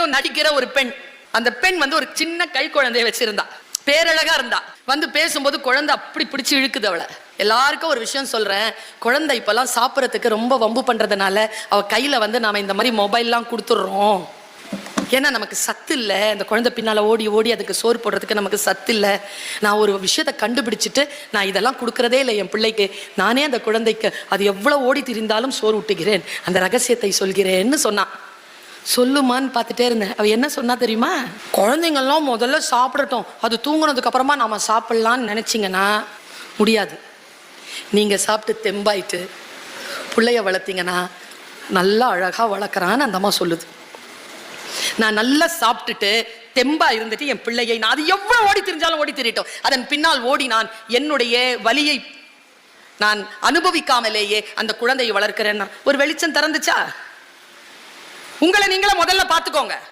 படத்துலயும் நடிக்கிற ஒரு பெண். அந்த பெண் வந்து ஒரு சின்ன கை குழந்தைய வச்சிருந்தா, பேரழகா இருந்தா. வந்து பேசும்போது குழந்தை அப்படி பிடிச்சி இழுக்குது அவளை. எல்லாருக்கும் ஒரு விஷயம் சொல்றேன், குழந்தை இப்பெல்லாம் சாப்பிட்றதுக்கு ரொம்ப வம்பு பண்றதுனால அவ கையில வந்து நாம இந்த மாதிரி மொபைல்லாம் கொடுத்துடுறோம். ஏன்னா நமக்கு சத்து இல்லை, அந்த குழந்தை பின்னால ஓடி ஓடி அதுக்கு சோறு போடுறதுக்கு நமக்கு சத்து இல்லை. நான் ஒரு விஷயத்தை கண்டுபிடிச்சிட்டு நான் இதெல்லாம் கொடுக்கறதே இல்லை என் பிள்ளைக்கு. நானே அந்த குழந்தைக்கு அது எவ்வளவு ஓடி திரிந்தாலும் சோறு ஊட்டுகிறேன், அந்த ரகசியத்தை சொல்கிறேன்னு சொன்னான். சொல்லுமான்னு பார்த்துட்டே இருந்தேன். அவ என்ன சொன்னா தெரியுமா? குழந்தைங்கள்லாம் முதல்ல சாப்பிடட்டும், அது தூங்குனதுக்கு அப்புறமா நாம சாப்பிடலான்னு நினைச்சிங்கன்னா முடியாது. நீங்க சாப்பிட்டு தெம்பாயிட்டு பிள்ளைய வளர்த்தீங்கன்னா நல்லா அழகா வளர்க்குறான்னு அந்த அம்மா சொல்லுது. நான் நல்லா சாப்பிட்டுட்டு தெம்பா இருந்துட்டு என் பிள்ளையை நான் அது எவ்வளவு ஓடி திரிஞ்சாலும் ஓடி திரிட்டோம், அதன் பின்னால் ஓடி நான் என்னுடைய வலியை நான் அனுபவிக்காமலேயே அந்த குழந்தையை வளர்க்கிறேன்னா ஒரு வெளிச்சம் திறந்துச்சா? உங்களை நீங்களே முதல்ல பார்த்துக்கோங்க.